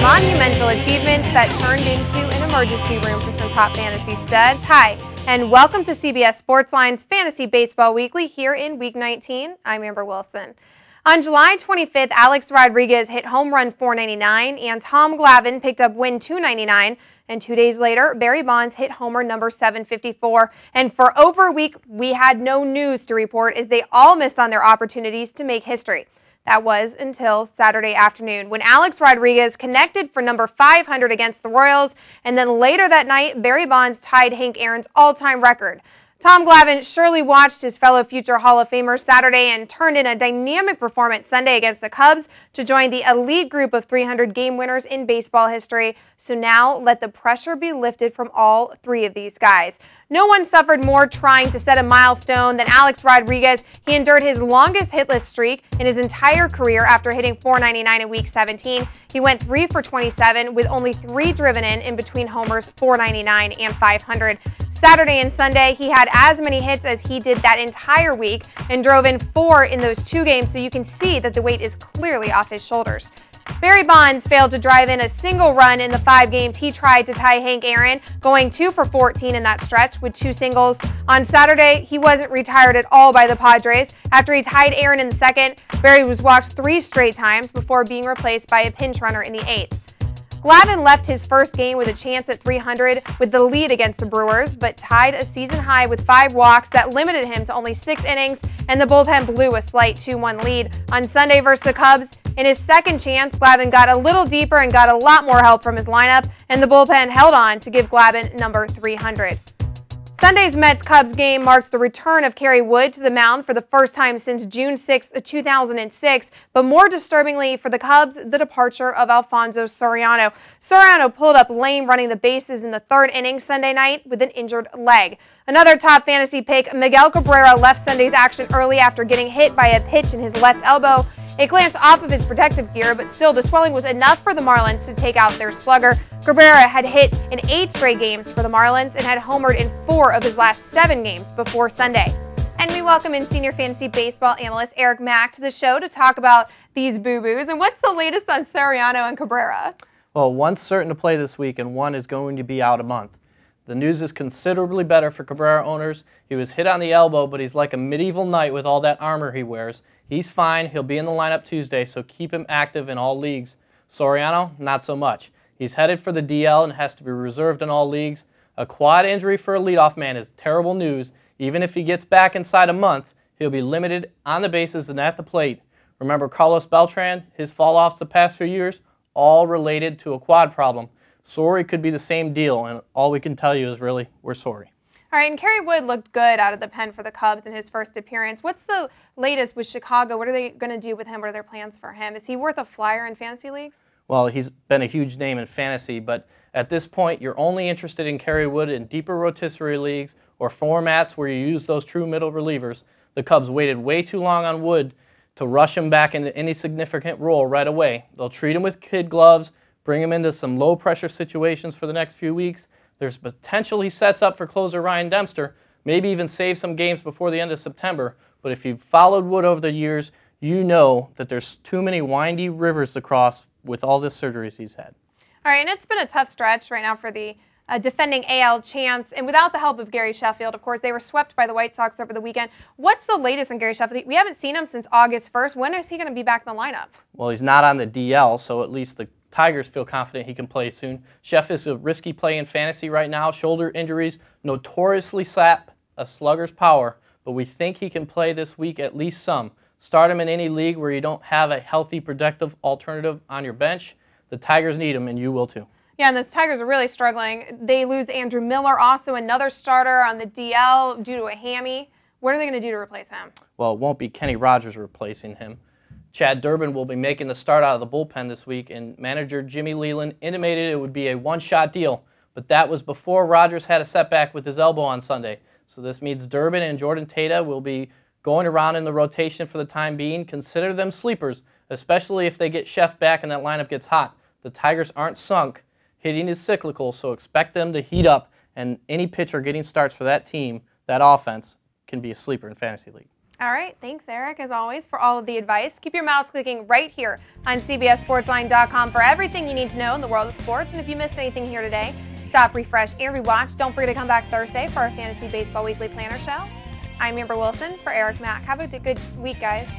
monumental achievements that turned into an emergency room for some top fantasy studs. Hi, and welcome to CBS Sportsline's Fantasy Baseball Weekly here in Week 19. I'm Amber Wilson. On July 25th, Alex Rodriguez hit home run 499 and Tom Glavine picked up win 299. And 2 days later, Barry Bonds hit homer number 754. And for over a week, we had no news to report as they all missed on their opportunities to make history. That was until Saturday afternoon when Alex Rodriguez connected for number 500 against the Royals. And then later that night, Barry Bonds tied Hank Aaron's all-time record. Tom Glavine surely watched his fellow future Hall of Famer Saturday and turned in a dynamic performance Sunday against the Cubs to join the elite group of 300 game winners in baseball history. So now let the pressure be lifted from all three of these guys. No one suffered more trying to set a milestone than Alex Rodriguez. He endured his longest hitless streak in his entire career after hitting 499 in Week 17. He went 3 for 27 with only 3 driven in between homers 499 and 500. Saturday and Sunday, he had as many hits as he did that entire week and drove in 4 in those 2 games, so you can see that the weight is clearly off his shoulders. Barry Bonds failed to drive in a single run in the 5 games he tried to tie Hank Aaron, going 2 for 14 in that stretch with 2 singles. On Saturday, he wasn't retired at all by the Padres. After he tied Aaron in the 2nd, Barry was walked 3 straight times before being replaced by a pinch runner in the 8th. Glavine left his first game with a chance at 300 with the lead against the Brewers, but tied a season high with 5 walks that limited him to only 6 innings, and the bullpen blew a slight 2-1 lead. On Sunday versus the Cubs, in his second chance, Glavine got a little deeper and got a lot more help from his lineup, and the bullpen held on to give Glavine number 300. Sunday's Mets-Cubs game marked the return of Kerry Wood to the mound for the first time since June 6, 2006, but more disturbingly for the Cubs, the departure of Alfonso Soriano. Soriano pulled up lame running the bases in the 3rd inning Sunday night with an injured leg. Another top fantasy pick, Miguel Cabrera, left Sunday's action early after getting hit by a pitch in his left elbow. It glanced off of his protective gear, but still the swelling was enough for the Marlins to take out their slugger. Cabrera had hit in 8 straight games for the Marlins and had homered in 4 of his last 7 games before Sunday. And we welcome in senior fantasy baseball analyst Eric Mack to the show to talk about these boo-boos. And what's the latest on Soriano and Cabrera? Well, one's certain to play this week and one is going to be out a month. The news is considerably better for Cabrera owners. He was hit on the elbow, but he's like a medieval knight with all that armor he wears. He's fine. He'll be in the lineup Tuesday, so keep him active in all leagues. Soriano, not so much. He's headed for the DL and has to be reserved in all leagues. A quad injury for a leadoff man is terrible news. Even if he gets back inside a month, he'll be limited on the bases and at the plate. Remember Carlos Beltran, his fall-offs the past few years, all related to a quad problem. Sorry could be the same deal, and all we can tell you is really, we're sorry. All right, and Kerry Wood looked good out of the pen for the Cubs in his first appearance. What's the latest with Chicago? What are they going to do with him? What are their plans for him? Is he worth a flyer in fantasy leagues? Well, he's been a huge name in fantasy, but at this point, you're only interested in Kerry Wood in deeper rotisserie leagues or formats where you use those true middle relievers. The Cubs waited way too long on Wood to rush him back into any significant role right away. They'll treat him with kid gloves, bring him into some low-pressure situations for the next few weeks. There's potential he sets up for closer Ryan Dempster, maybe even save some games before the end of September. But if you've followed Wood over the years, you know that there's too many windy rivers to cross with all the surgeries he's had. All right, and it's been a tough stretch right now for the defending AL champs. And without the help of Gary Sheffield, of course, they were swept by the White Sox over the weekend. What's the latest on Gary Sheffield? We haven't seen him since August 1st. When is he going to be back in the lineup? Well, he's not on the DL, so at least the Tigers feel confident he can play soon. Sheff is a risky play in fantasy right now. Shoulder injuries notoriously sap a slugger's power, but we think he can play this week at least some. Start him in any league where you don't have a healthy, productive alternative on your bench. The Tigers need him, and you will too. Yeah, and the Tigers are really struggling. They lose Andrew Miller, also another starter on the DL due to a hammy. What are they going to do to replace him? Well, it won't be Kenny Rogers replacing him. Chad Durbin will be making the start out of the bullpen this week, and manager Jimmy Leland intimated it would be a one-shot deal, but that was before Rogers had a setback with his elbow on Sunday. So this means Durbin and Jordan Tata will be going around in the rotation for the time being. Consider them sleepers, especially if they get Sheff back and that lineup gets hot. The Tigers aren't sunk. Hitting is cyclical, so expect them to heat up, and any pitcher getting starts for that team, that offense, can be a sleeper in fantasy league. All right, thanks, Eric, as always, for all of the advice. Keep your mouse clicking right here on CBSSportsline.com for everything you need to know in the world of sports. And if you missed anything here today, stop, refresh, and rewatch. Don't forget to come back Thursday for our Fantasy Baseball Weekly Planner Show. I'm Amber Wilson for Eric Mack. Have a good week, guys.